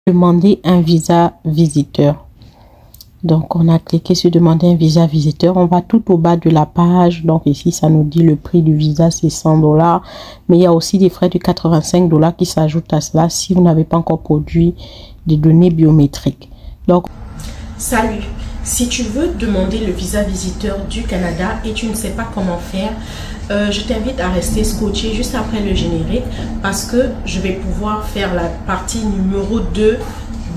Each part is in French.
Demander un visa visiteur. Donc on a cliqué sur demander un visa visiteur. On va tout au bas de la page. Donc ici ça nous dit le prix du visa c'est 100 $, mais il y a aussi des frais de 85 $ qui s'ajoutent à cela si vous n'avez pas encore produit des données biométriques. Donc salut, si tu veux demander le visa visiteur du Canada et tu ne sais pas comment faire, je t'invite à rester scotché juste après le générique parce que je vais pouvoir faire la partie numéro 2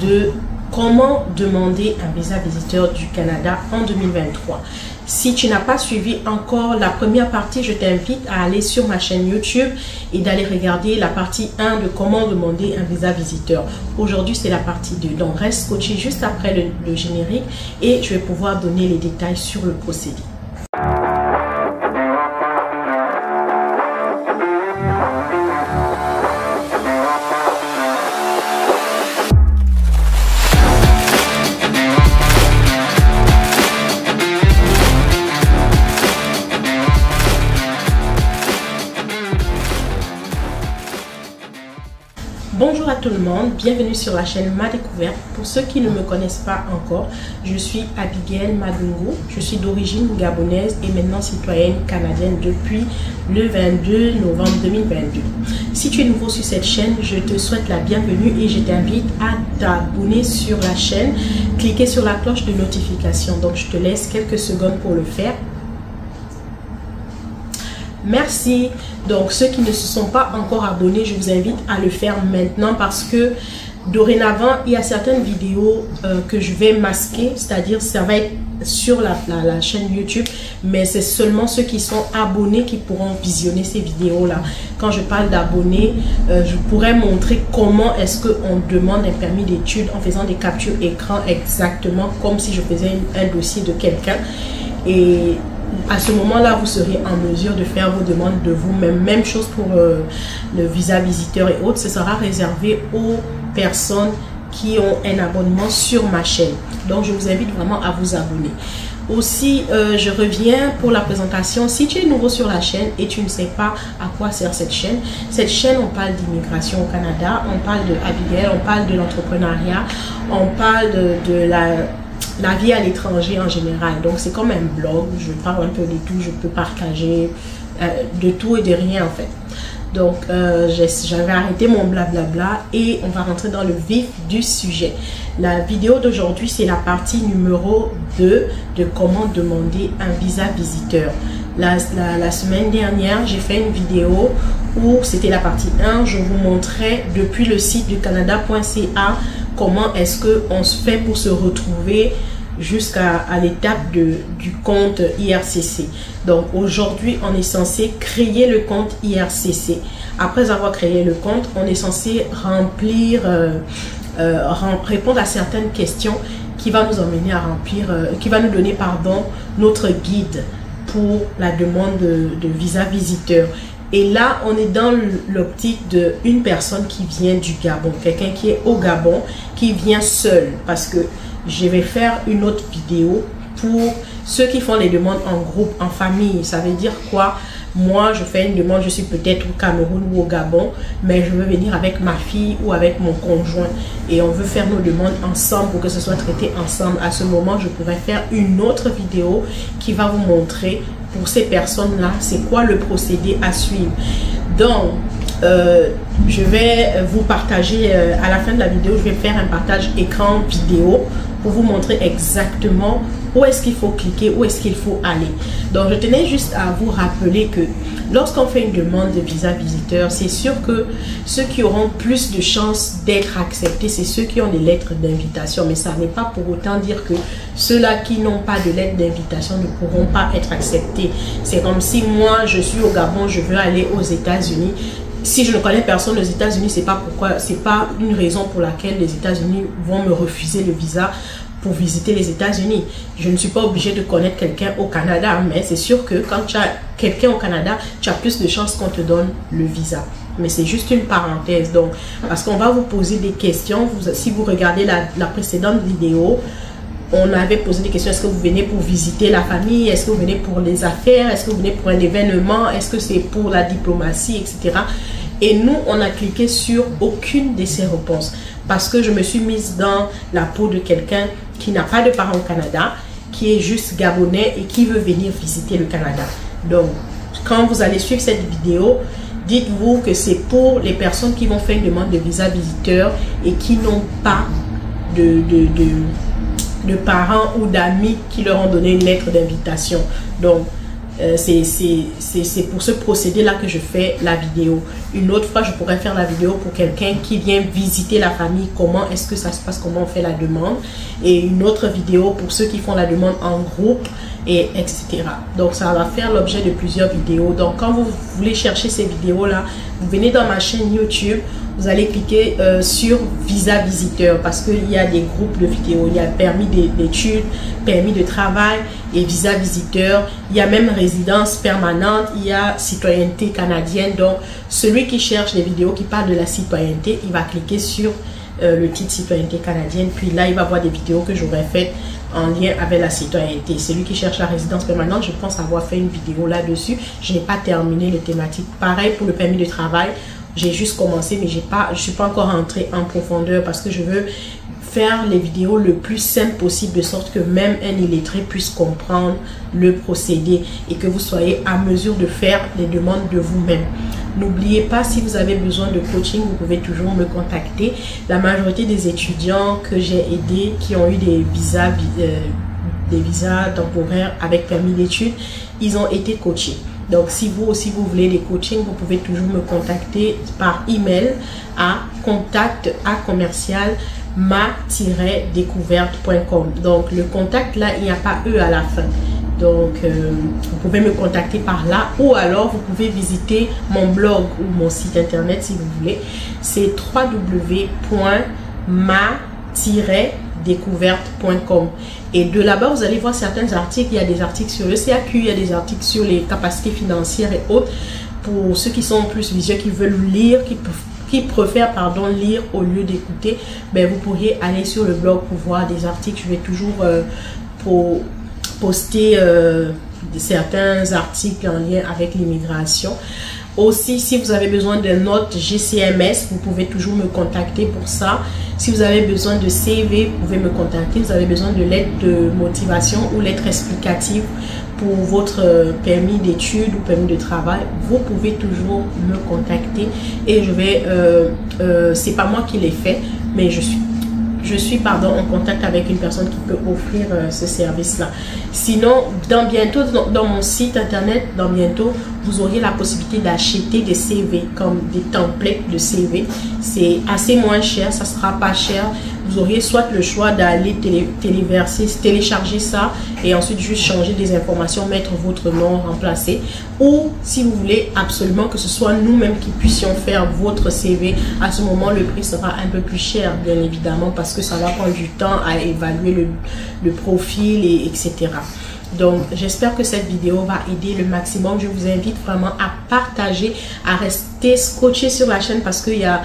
de comment demander un visa visiteur du Canada en 2023. Si tu n'as pas suivi encore la première partie, je t'invite à aller sur ma chaîne YouTube et d'aller regarder la partie 1 de comment demander un visa visiteur. Aujourd'hui, c'est la partie 2. Donc, reste scotché juste après le générique et je vais pouvoir donner les détails sur le procédé. Bonjour à tout le monde, bienvenue sur la chaîne Ma Découverte. Pour ceux qui ne me connaissent pas encore, je suis Abigail Madungu, je suis d'origine gabonaise et maintenant citoyenne canadienne depuis le 22 novembre 2022. Si tu es nouveau sur cette chaîne, je te souhaite la bienvenue et je t'invite à t'abonner sur la chaîne, cliquer sur la cloche de notification. Donc je te laisse quelques secondes pour le faire. Merci. Donc ceux qui ne se sont pas encore abonnés, je vous invite à le faire maintenant parce que dorénavant il y a certaines vidéos que je vais masquer, c'est-à-dire ça va être sur la chaîne YouTube, mais c'est seulement ceux qui sont abonnés qui pourront visionner ces vidéos là. Quand je parle d'abonnés, je pourrais montrer comment est-ce qu'on demande un permis d'études en faisant des captures écran exactement comme si je faisais un dossier de quelqu'un, et à ce moment-là, vous serez en mesure de faire vos demandes de vous-même. Même chose pour le visa visiteur et autres. Ce sera réservé aux personnes qui ont un abonnement sur ma chaîne. Donc, je vous invite vraiment à vous abonner. Aussi, je reviens pour la présentation. Si tu es nouveau sur la chaîne et tu ne sais pas à quoi sert cette chaîne, on parle d'immigration au Canada, on parle de Abigail, on parle de l'entrepreneuriat, on parle de la vie à l'étranger en général. Donc c'est comme un blog, je parle un peu de tout, je peux partager de tout et de rien en fait. Donc j'avais arrêté mon blablabla et on va rentrer dans le vif du sujet. La vidéo d'aujourd'hui c'est la partie numéro 2 de comment demander un visa visiteur. La semaine dernière j'ai fait une vidéo où c'était la partie 1, je vous montrais depuis le site du canada.ca comment est-ce qu'on se fait pour se retrouver jusqu'à l'étape du compte IRCC. Donc aujourd'hui, on est censé créer le compte IRCC. Après avoir créé le compte, on est censé remplir, répondre à certaines questions qui va nous emmener à remplir, qui va nous donner, pardon, notre guide pour la demande de visa visiteur. Et là, on est dans l'optique d'une personne qui vient du Gabon, quelqu'un qui est au Gabon, qui vient seul. Parce que je vais faire une autre vidéo pour ceux qui font les demandes en groupe, en famille. Ça veut dire quoi? Moi, je fais une demande, je suis peut-être au Cameroun ou au Gabon, mais je veux venir avec ma fille ou avec mon conjoint. Et on veut faire nos demandes ensemble pour que ce soit traité ensemble. À ce moment, je pourrais faire une autre vidéo qui va vous montrer pour ces personnes-là, c'est quoi le procédé à suivre. Donc, je vais vous partager, à la fin de la vidéo, je vais faire un partage écran vidéo pour vous montrer exactement où est-ce qu'il faut cliquer, où est-ce qu'il faut aller. Donc, je tenais juste à vous rappeler que lorsqu'on fait une demande de visa visiteur, c'est sûr que ceux qui auront plus de chances d'être acceptés, c'est ceux qui ont des lettres d'invitation. Mais ça n'est pas pour autant dire que ceux-là qui n'ont pas de lettre d'invitation ne pourront pas être acceptés. C'est comme si moi, je suis au Gabon, je veux aller aux États-Unis. Si je ne connais personne aux États-Unis, c'est pas une raison pour laquelle les États-Unis vont me refuser le visa pour visiter les États-Unis. Je ne suis pas obligée de connaître quelqu'un au Canada, mais c'est sûr que quand tu as quelqu'un au Canada, tu as plus de chances qu'on te donne le visa. Mais c'est juste une parenthèse. Donc, parce qu'on va vous poser des questions. Si vous regardez la précédente vidéo, on avait posé des questions. Est-ce que vous venez pour visiter la famille? Est-ce que vous venez pour les affaires? Est-ce que vous venez pour un événement? Est-ce que c'est pour la diplomatie, etc. Et nous, on a cliqué sur aucune de ces réponses parce que je me suis mise dans la peau de quelqu'un qui n'a pas de parents au Canada, qui est juste gabonais et qui veut venir visiter le Canada. Donc, quand vous allez suivre cette vidéo, dites-vous que c'est pour les personnes qui vont faire une demande de visa visiteur et qui n'ont pas de parents ou d'amis qui leur ont donné une lettre d'invitation. Donc, c'est pour ce procédé-là que je fais la vidéo. Une autre fois, je pourrais faire la vidéo pour quelqu'un qui vient visiter la famille, comment est-ce que ça se passe, comment on fait la demande. Et une autre vidéo pour ceux qui font la demande en groupe, et etc. Donc, ça va faire l'objet de plusieurs vidéos. Donc, quand vous voulez chercher ces vidéos-là, vous venez dans ma chaîne YouTube, vous allez cliquer sur visa visiteur parce qu'il y a des groupes de vidéos. Il y a permis d'études, permis de travail et visa visiteur. Il y a même résidence permanente, il y a citoyenneté canadienne. Donc, celui qui cherche des vidéos qui parlent de la citoyenneté, il va cliquer sur le titre citoyenneté canadienne. Puis là, il va voir des vidéos que j'aurais faites en lien avec la citoyenneté. Celui qui cherche la résidence permanente, je pense avoir fait une vidéo là-dessus. Je n'ai pas terminé les thématiques. Pareil pour le permis de travail. J'ai juste commencé, mais je ne suis pas encore entrée en profondeur parce que je veux faire les vidéos le plus simple possible de sorte que même un illettré puisse comprendre le procédé et que vous soyez à mesure de faire les demandes de vous-même. N'oubliez pas, si vous avez besoin de coaching, vous pouvez toujours me contacter. La majorité des étudiants que j'ai aidés qui ont eu des visas temporaires avec permis d'études, ils ont été coachés. Donc, si vous aussi vous voulez des coachings, vous pouvez toujours me contacter par email à contact@ma-découverte.com. Donc, le contact là, il n'y a pas E à la fin. Donc, vous pouvez me contacter par là ou alors vous pouvez visiter mon blog ou mon site internet si vous voulez. C'est www.ma-découverte.com. Et de là-bas, vous allez voir certains articles. Il y a des articles sur le CAQ, il y a des articles sur les capacités financières et autres. Pour ceux qui sont plus visuels, qui veulent lire, qui préfèrent lire au lieu d'écouter, ben, vous pourriez aller sur le blog pour voir des articles. Je vais toujours poster certains articles en lien avec l'immigration. Aussi, si vous avez besoin de notes GCMS, vous pouvez toujours me contacter pour ça. Si vous avez besoin de CV, vous pouvez me contacter. Vous avez besoin de lettres de motivation ou lettres explicatives pour votre permis d'études ou permis de travail, vous pouvez toujours me contacter et je vais, c'est pas moi qui l'ai fait, mais je suis en contact avec une personne qui peut offrir ce service-là. Sinon, bientôt, dans mon site internet, vous auriez la possibilité d'acheter des CV, comme des templates de CV. C'est assez moins cher, ça sera pas cher. Vous auriez soit le choix d'aller télécharger ça et ensuite juste changer des informations, mettre votre nom, remplacer. Ou si vous voulez absolument que ce soit nous-mêmes qui puissions faire votre CV, à ce moment le prix sera un peu plus cher, bien évidemment, parce que ça va prendre du temps à évaluer le profil, etc. Donc, j'espère que cette vidéo va aider le maximum. Je vous invite vraiment à partager, à rester scotché sur la chaîne parce qu'il y a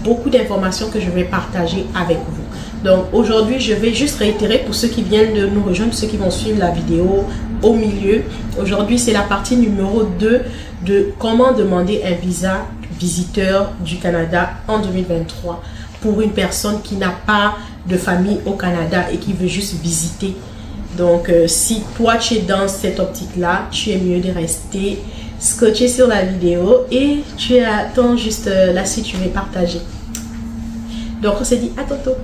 beaucoup d'informations que je vais partager avec vous. Donc, aujourd'hui, je vais juste réitérer pour ceux qui viennent de nous rejoindre, ceux qui vont suivre la vidéo au milieu. Aujourd'hui, c'est la partie numéro 2 de comment demander un visa visiteur du Canada en 2023 pour une personne qui n'a pas de famille au Canada et qui veut juste visiter. Donc, si toi, tu es dans cette optique-là, tu es mieux de rester scotché sur la vidéo et tu attends juste la suite, je vais partager. Donc, on se dit à tantôt.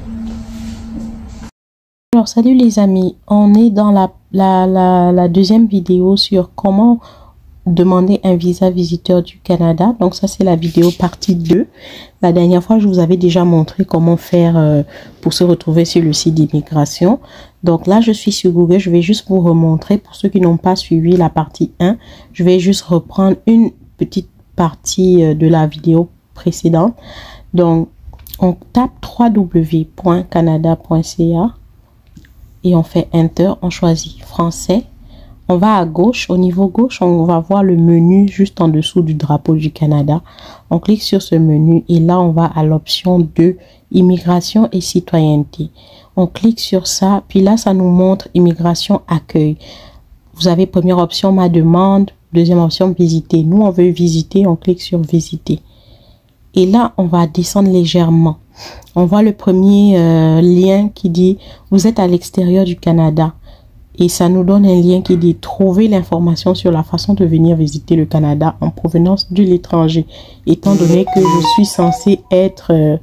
Alors, salut les amis, on est dans la deuxième vidéo sur comment demander un visa visiteur du Canada. Donc ça, c'est la vidéo partie 2. La dernière fois, je vous avais déjà montré comment faire pour se retrouver sur le site d'immigration. Donc là, je suis sur Google. Je vais juste vous remontrer. Pour ceux qui n'ont pas suivi la partie 1, je vais juste reprendre une petite partie de la vidéo précédente. Donc, on tape www.canada.ca et on fait Enter. On choisit français. On va à gauche, au niveau gauche, on va voir le menu juste en dessous du drapeau du Canada. On clique sur ce menu et là, on va à l'option de immigration et citoyenneté. On clique sur ça, puis là, ça nous montre immigration accueil. Vous avez première option, ma demande, deuxième option, visiter. Nous, on veut visiter, on clique sur visiter. Et là, on va descendre légèrement. On voit le premier lien qui dit « Vous êtes à l'extérieur du Canada ». Et ça nous donne un lien qui dit « Trouver l'information sur la façon de venir visiter le Canada en provenance de l'étranger ». Étant donné que je suis censée être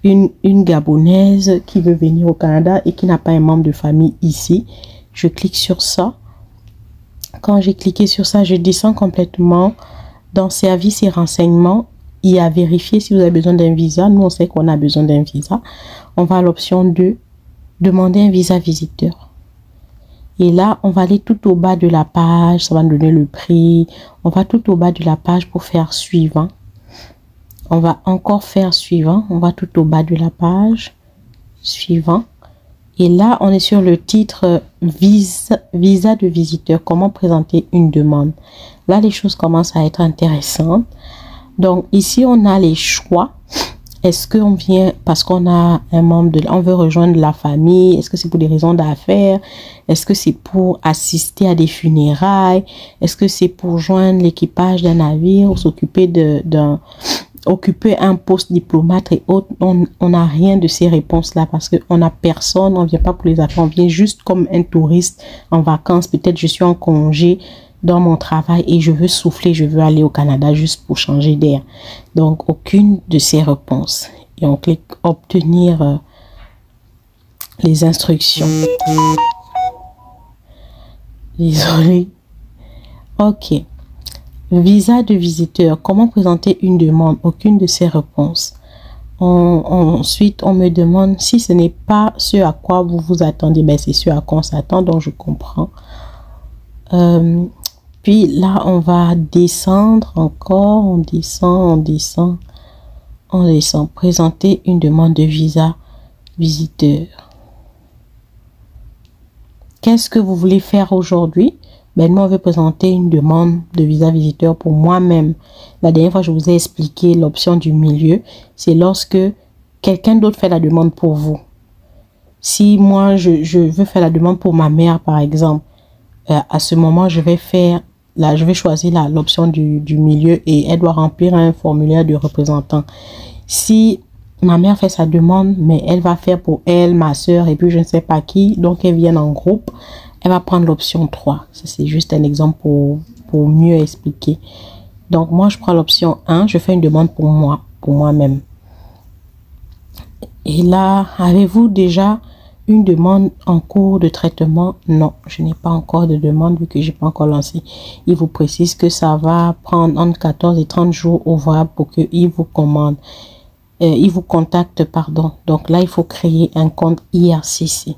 une Gabonaise qui veut venir au Canada et qui n'a pas un membre de famille ici, je clique sur ça. Quand j'ai cliqué sur ça, je descends complètement dans services et renseignements. Il y a vérifier si vous avez besoin d'un visa. Nous, on sait qu'on a besoin d'un visa. On va à l'option 2, demander un visa visiteur. Et là, on va aller tout au bas de la page. Ça va nous donner le prix. On va tout au bas de la page pour faire suivant. On va encore faire suivant. On va tout au bas de la page. Suivant. Et là, on est sur le titre visa de visiteur. Comment présenter une demande. Là, les choses commencent à être intéressantes. Donc, ici, on a les choix. Est-ce qu'on vient parce qu'on a un membre on veut rejoindre la famille? Est-ce que c'est pour des raisons d'affaires? Est-ce que c'est pour assister à des funérailles? Est-ce que c'est pour joindre l'équipage d'un navire ou s'occuper occuper un poste diplomate et autres? On n'a rien de ces réponses-là parce qu'on n'a personne. On vient pas pour les affaires. On vient juste comme un touriste en vacances. Peut-être je suis en congé dans mon travail et je veux souffler, je veux aller au Canada juste pour changer d'air. Donc, aucune de ces réponses. Et on clique obtenir les instructions. Désolé. OK. Visa de visiteur. Comment présenter une demande? Aucune de ces réponses. Ensuite, on me demande si ce n'est pas ce à quoi vous vous attendez. Ben, c'est ce à quoi on s'attend, donc je comprends. Puis là, on va descendre encore, on descend. Présenter une demande de visa visiteur. Qu'est-ce que vous voulez faire aujourd'hui? Ben, nous, on veut présenter une demande de visa visiteur pour moi-même. La dernière fois, je vous ai expliqué l'option du milieu. C'est lorsque quelqu'un d'autre fait la demande pour vous. Si moi, je veux faire la demande pour ma mère, par exemple, à ce moment, je vais choisir l'option du milieu et elle doit remplir un formulaire de représentant. Si ma mère fait sa demande, mais elle va faire pour elle, ma soeur et puis je ne sais pas qui, donc elles viennent en groupe, elle va prendre l'option 3. Ça, c'est juste un exemple pour mieux expliquer. Donc, moi, je prends l'option 1, je fais une demande pour moi-même. Et là, avez-vous déjà une demande en cours de traitement? Non, je n'ai pas encore de demande vu que je n'ai pas encore lancé. Il vous précise que ça va prendre entre 14 et 30 jours ouvrables pour qu'il vous commande. Il vous contacte, pardon. Donc là, il faut créer un compte IRCC.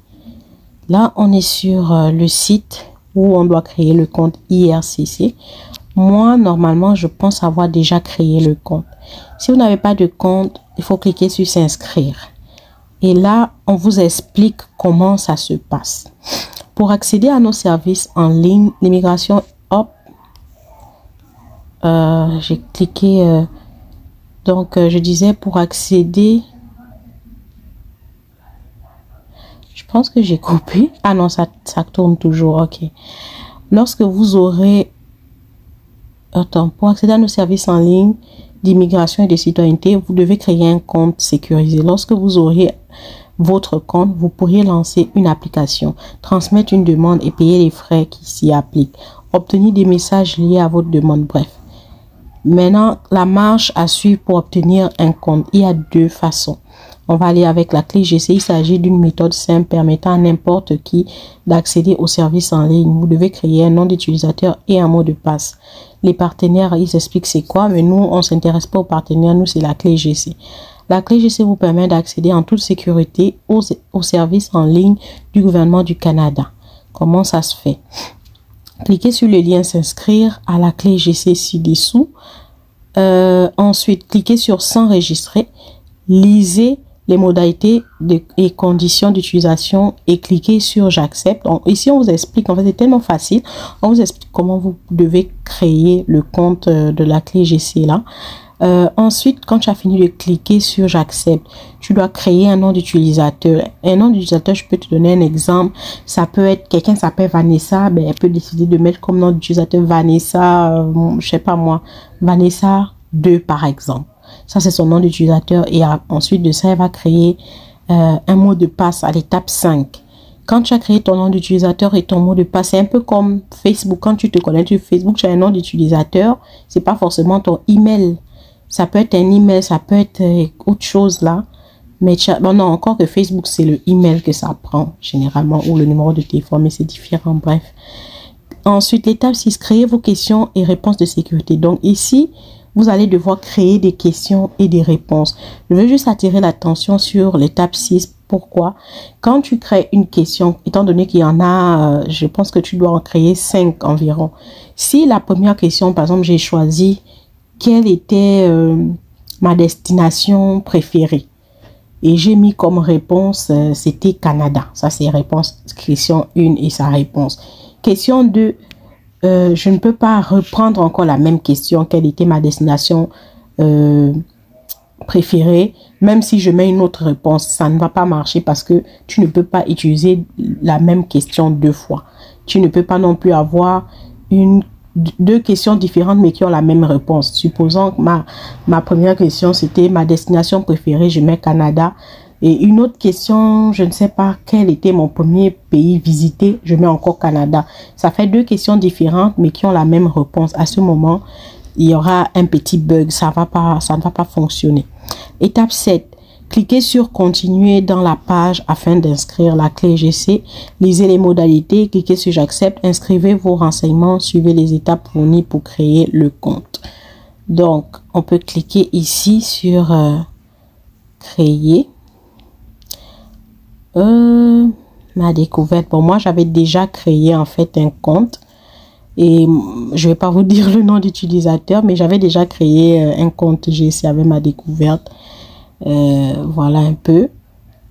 Là, on est sur le site où on doit créer le compte IRCC. Moi, normalement, je pense avoir déjà créé le compte. Si vous n'avez pas de compte, il faut cliquer sur s'inscrire. Et là, on vous explique comment ça se passe. Pour accéder à nos services en ligne, l'immigration, hop, j'ai cliqué, je disais pour accéder, je pense que j'ai coupé. Ah non, ça tourne toujours, ok. Lorsque vous aurez, pour accéder à nos services en ligne d'immigration et de citoyenneté, vous devez créer un compte sécurisé. Lorsque vous aurez votre compte, vous pourriez lancer une application, transmettre une demande et payer les frais qui s'y appliquent, obtenir des messages liés à votre demande, bref. Maintenant, la marche à suivre pour obtenir un compte, il y a deux façons. On va aller avec la clé GC. Il s'agit d'une méthode simple permettant à n'importe qui d'accéder aux services en ligne. Vous devez créer un nom d'utilisateur et un mot de passe. Les partenaires, ils expliquent c'est quoi, mais nous, on s'intéresse pas aux partenaires. Nous, c'est la clé GC. La clé GC vous permet d'accéder en toute sécurité aux services en ligne du gouvernement du Canada. Comment ça se fait? Cliquez sur le lien s'inscrire à la clé GC ci-dessous. Ensuite, cliquez sur s'enregistrer. Lisez les modalités et conditions d'utilisation et cliquez sur j'accepte. Ici, on vous explique, en fait, c'est tellement facile. On vous explique comment vous devez créer le compte de la clé GC là. Ensuite, quand tu as fini de cliquer sur j'accepte, tu dois créer un nom d'utilisateur. Un nom d'utilisateur, je peux te donner un exemple. Ça peut être quelqu'un qui s'appelle Vanessa, ben, elle peut décider de mettre comme nom d'utilisateur Vanessa, je sais pas moi, Vanessa 2 par exemple. Ça, c'est son nom d'utilisateur. Et ensuite de ça, elle va créer un mot de passe à l'étape 5. Quand tu as créé ton nom d'utilisateur et ton mot de passe, c'est un peu comme Facebook. Quand tu te connectes sur Facebook, tu as un nom d'utilisateur. C'est pas forcément ton email. Ça peut être un email, ça peut être autre chose là. Mais bon, non, encore que Facebook, c'est le email que ça prend généralement ou le numéro de téléphone, mais c'est différent, bref. Ensuite, l'étape 6, créez vos questions et réponses de sécurité. Donc ici, vous allez devoir créer des questions et des réponses. Je veux juste attirer l'attention sur l'étape 6. Pourquoi? Quand tu crées une question, étant donné qu'il y en a, je pense que tu dois en créer 5 environ. Si la première question, par exemple, j'ai choisi quelle était ma destination préférée. Et j'ai mis comme réponse, c'était Canada. Ça, c'est réponse, question 1 et sa réponse. Question 2, je ne peux pas reprendre encore la même question. Quelle était ma destination préférée? Même si je mets une autre réponse, ça ne va pas marcher parce que tu ne peux pas utiliser la même question 2 fois. Tu ne peux pas non plus avoir deux questions différentes mais qui ont la même réponse. Supposons que ma première question c'était ma destination préférée, je mets Canada. Et une autre question, je ne sais pas quel était mon premier pays visité, je mets encore Canada. Ça fait 2 questions différentes mais qui ont la même réponse. À ce moment, il y aura un petit bug, ça ne va pas fonctionner. Étape 7. Cliquez sur continuer dans la page afin d'inscrire la clé GC. Lisez les modalités, cliquez sur j'accepte, inscrivez vos renseignements, suivez les étapes fournies pour créer le compte. Donc, on peut cliquer ici sur créer. Ma découverte. Bon, moi, j'avais déjà créé en fait un compte. Et je vais pas vous dire le nom d'utilisateur, mais j'avais déjà créé un compte GC avec ma découverte. Voilà un peu.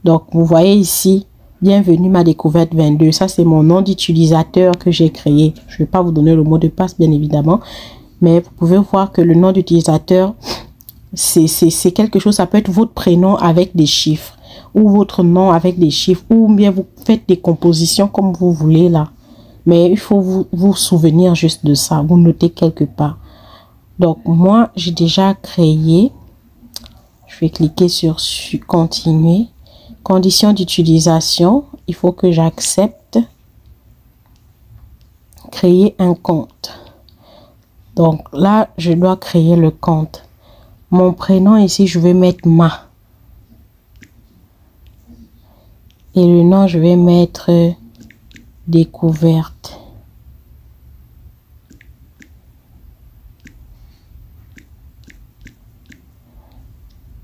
Donc, vous voyez ici, bienvenue ma découverte 22. Ça, c'est mon nom d'utilisateur que j'ai créé. Je vais pas vous donner le mot de passe, bien évidemment. Mais vous pouvez voir que le nom d'utilisateur, c'est quelque chose. Ça peut être votre prénom avec des chiffres ou votre nom avec des chiffres ou bien vous faites des compositions comme vous voulez là. Mais il faut vous souvenir juste de ça. Vous notez quelque part. Donc, moi, j'ai déjà créé. Je vais cliquer sur continuer. Conditions d'utilisation. Il faut que j'accepte. Créer un compte. Donc là, je dois créer le compte. Mon prénom ici, je vais mettre Ma. Et le nom, je vais mettre découverte.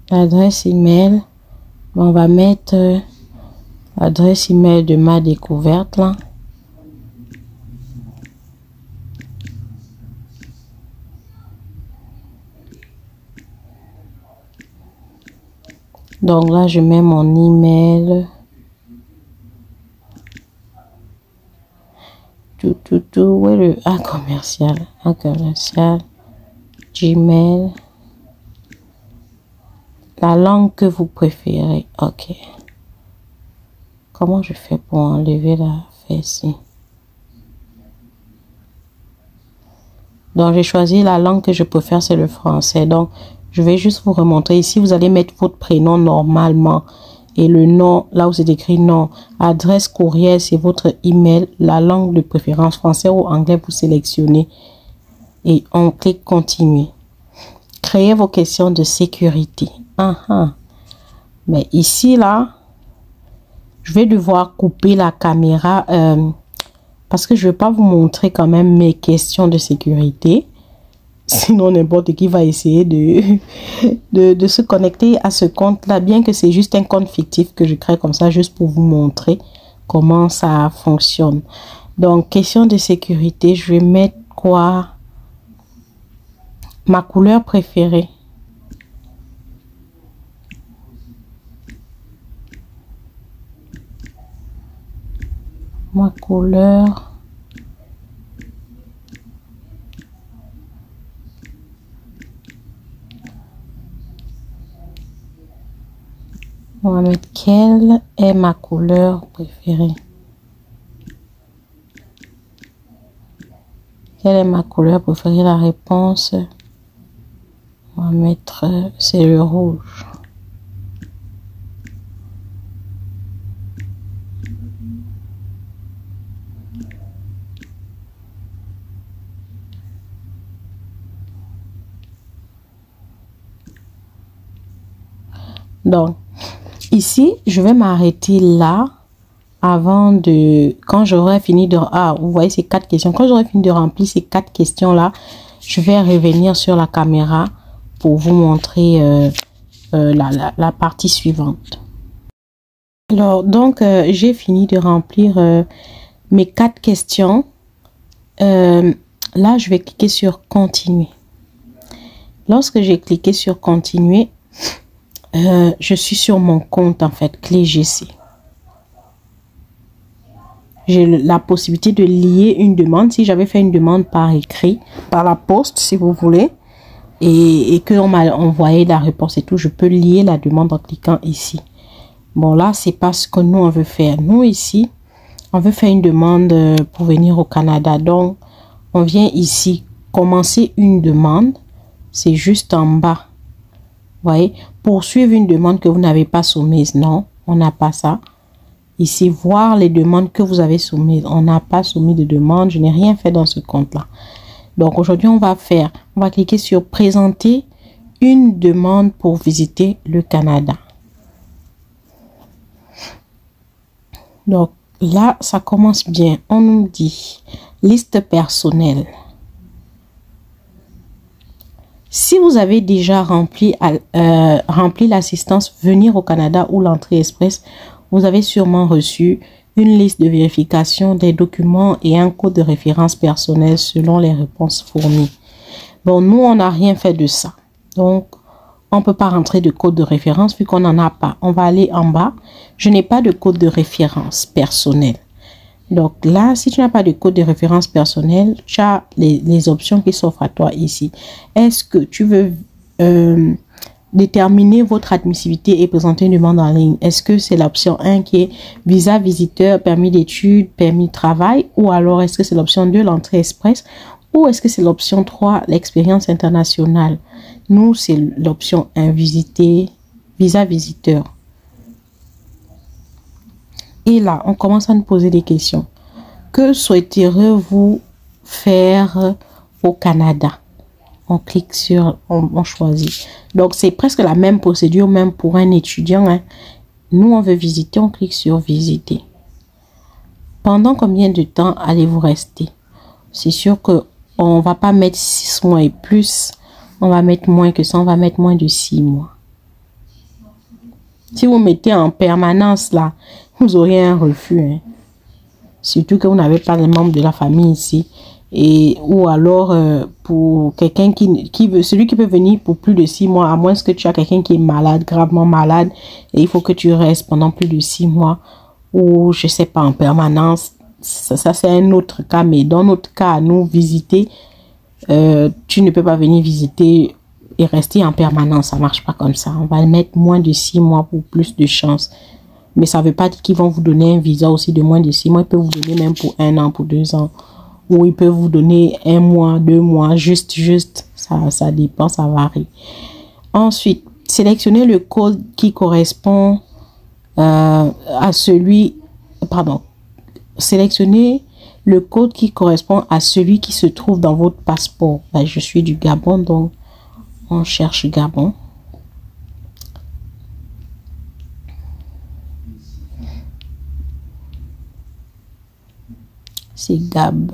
L'adresse email, on va mettre l'adresse email de ma découverte là. Donc là, je mets mon email. Où est le A commercial? A commercial. Gmail. La langue que vous préférez. Ok. Comment je fais pour enlever la fesse? Donc, j'ai choisi la langue que je préfère, c'est le français. Donc, je vais juste vous remontrer. Ici, vous allez mettre votre prénom normalement. Et le nom, là où c'est écrit nom. Adresse courriel, c'est votre email. La langue de préférence, français ou anglais, vous sélectionnez. Et on clique continuer. Créez vos questions de sécurité. Mais ici, là, je vais devoir couper la caméra parce que je ne vais pas vous montrer quand même mes questions de sécurité. Sinon, n'importe qui va essayer de se connecter à ce compte-là, bien que c'est juste un compte fictif que je crée comme ça, juste pour vous montrer comment ça fonctionne. Donc, question de sécurité, je vais mettre quoi? Ma couleur préférée. Ma couleur. On va mettre quelle est ma couleur préférée. Quelle est ma couleur préférée? La réponse. On va mettre, c'est le rouge. Donc, ici, je vais m'arrêter là avant de... Quand j'aurai fini de... Ah, vous voyez ces 4 questions. Quand j'aurai fini de remplir ces 4 questions-là, je vais revenir sur la caméra pour vous montrer la partie suivante. Alors, donc, j'ai fini de remplir mes 4 questions. Là, je vais cliquer sur « Continuer ». Lorsque j'ai cliqué sur « Continuer », je suis sur mon compte, en fait, clé GC. J'ai la possibilité de lier une demande. Si j'avais fait une demande par écrit, par la poste, si vous voulez, et qu'on m'a envoyé la réponse et tout, je peux lier la demande en cliquant ici. Bon, là, c'est pas ce que nous, on veut faire. Nous, ici, on veut faire une demande pour venir au Canada. Donc, on vient ici, commencer une demande. C'est juste en bas. Vous voyez, poursuivre une demande que vous n'avez pas soumise. Non, on n'a pas ça. Ici, voir les demandes que vous avez soumises. On n'a pas soumis de demande. Je n'ai rien fait dans ce compte-là. Donc, aujourd'hui, on va cliquer sur présenter une demande pour visiter le Canada. Donc, là, ça commence bien. On nous dit liste personnelle. Si vous avez déjà rempli l'assistance venir au Canada ou l'entrée express, vous avez sûrement reçu une liste de vérification des documents et un code de référence personnel selon les réponses fournies. Bon, nous, on n'a rien fait de ça. Donc, on ne peut pas rentrer de code de référence vu qu'on n'en a pas. On va aller en bas. Je n'ai pas de code de référence personnel. Donc là, si tu n'as pas de code de référence personnel, tu as les options qui s'offrent à toi ici. Est-ce que tu veux déterminer votre admissibilité et présenter une demande en ligne? Est-ce que c'est l'option 1 qui est visa visiteur, permis d'études, permis de travail? Ou alors est-ce que c'est l'option 2, l'entrée express? Ou est-ce que c'est l'option 3, l'expérience internationale? Nous, c'est l'option 1, visa visiteur. Et là, on commence à nous poser des questions. Que souhaiterez-vous faire au Canada? On clique sur, on choisit. Donc, c'est presque la même procédure, même pour un étudiant. Hein. Nous, on veut visiter, on clique sur visiter. Pendant combien de temps allez-vous rester? C'est sûr que on va pas mettre 6 mois et plus. On va mettre moins que ça, on va mettre moins de 6 mois. Si vous mettez en permanence là, vous aurez un refus. Hein. Surtout que vous n'avez pas de membres de la famille ici. Ou alors, pour quelqu'un qui veut, celui qui peut venir pour plus de 6 mois, à moins que tu as quelqu'un qui est malade, gravement malade, et il faut que tu restes pendant plus de 6 mois, ou je sais pas, en permanence. Ça c'est un autre cas, mais dans notre cas, à nous visiter, tu ne peux pas venir visiter et rester en permanence. Ça marche pas comme ça. On va mettre moins de 6 mois pour plus de chance. Mais ça veut pas dire qu'ils vont vous donner un visa aussi de moins de 6 mois. Ils peuvent vous donner même pour 1 an, pour 2 ans. Ou ils peuvent vous donner 1 mois, 2 mois, juste. Ça dépend, ça varie. Ensuite, sélectionnez le code qui correspond à celui... Pardon. Sélectionnez le code qui correspond à celui qui se trouve dans votre passeport. Ben, je suis du Gabon, donc on cherche Gabon. C'est Gab.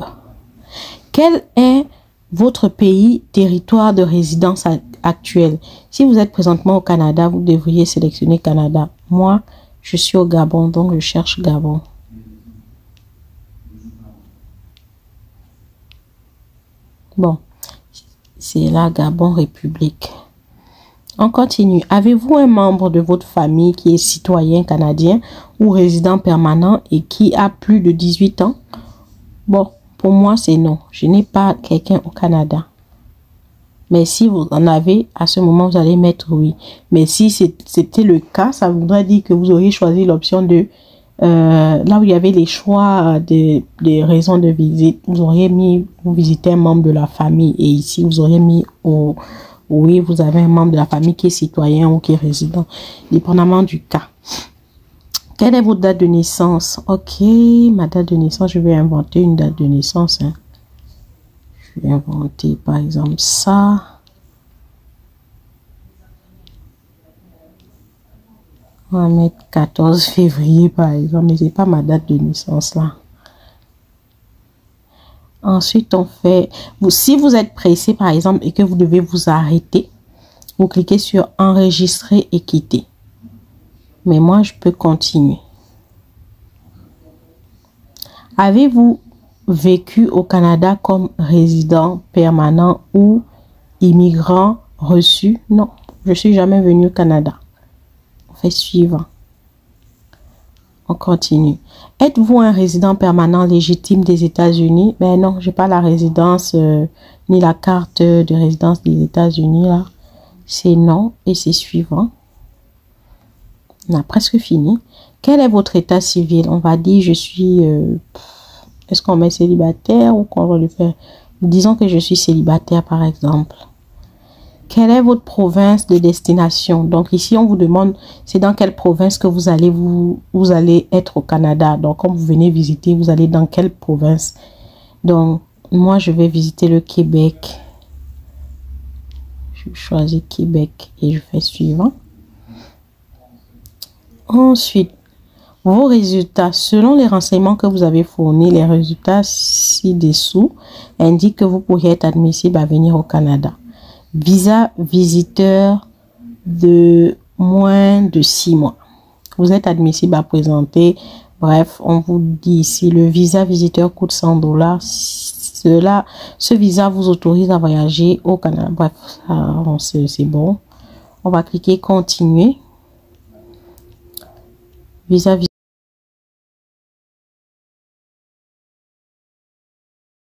Quel est votre pays, territoire de résidence actuel? Si vous êtes présentement au Canada, vous devriez sélectionner Canada. Moi, je suis au Gabon, donc je cherche Gabon. Bon, c'est là, Gabon, République. On continue. Avez-vous un membre de votre famille qui est citoyen canadien ou résident permanent et qui a plus de 18 ans? Bon, pour moi, c'est non. Je n'ai pas quelqu'un au Canada. Mais si vous en avez, à ce moment, vous allez mettre oui. Mais si c'était le cas, ça voudrait dire que vous auriez choisi l'option de... là où il y avait les choix des raisons de visite, vous auriez mis, vous visitez un membre de la famille. Et ici, vous auriez mis Oui, vous avez un membre de la famille qui est citoyen ou qui est résident, dépendamment du cas. Quelle est votre date de naissance? Ok, ma date de naissance, je vais inventer une date de naissance. Hein. Je vais inventer par exemple ça. On va mettre 14 février par exemple, mais c'est pas ma date de naissance là. Ensuite, on fait... Si vous êtes pressé, par exemple, et que vous devez vous arrêter, vous cliquez sur enregistrer et quitter. Mais moi, je peux continuer. Avez-vous vécu au Canada comme résident permanent ou immigrant reçu? Non, je suis jamais venu au Canada. On fait suivant. On continue. Êtes-vous un résident permanent légitime des États-Unis? Ben non, j'ai pas la résidence ni la carte de résidence des États-Unis là. C'est non et c'est suivant. On a presque fini. Quel est votre état civil? On va dire je suis... Est-ce qu'on met célibataire ou qu'on va le faire? Disons que je suis célibataire par exemple. Quelle est votre province de destination? Donc ici, on vous demande, c'est dans quelle province que vous allez être au Canada. Donc, comme vous venez visiter, vous allez dans quelle province? Donc, moi, je vais visiter le Québec. Je choisis Québec et je fais suivant. Ensuite, vos résultats. Selon les renseignements que vous avez fournis, les résultats ci-dessous indiquent que vous pourriez être admissible à venir au Canada. Visa visiteur de moins de 6 mois. Vous êtes admissible à présenter. Bref, on vous dit ici, le visa visiteur coûte $100. Ce visa vous autorise à voyager au Canada. Bref, c'est bon. On va cliquer continuer. Visa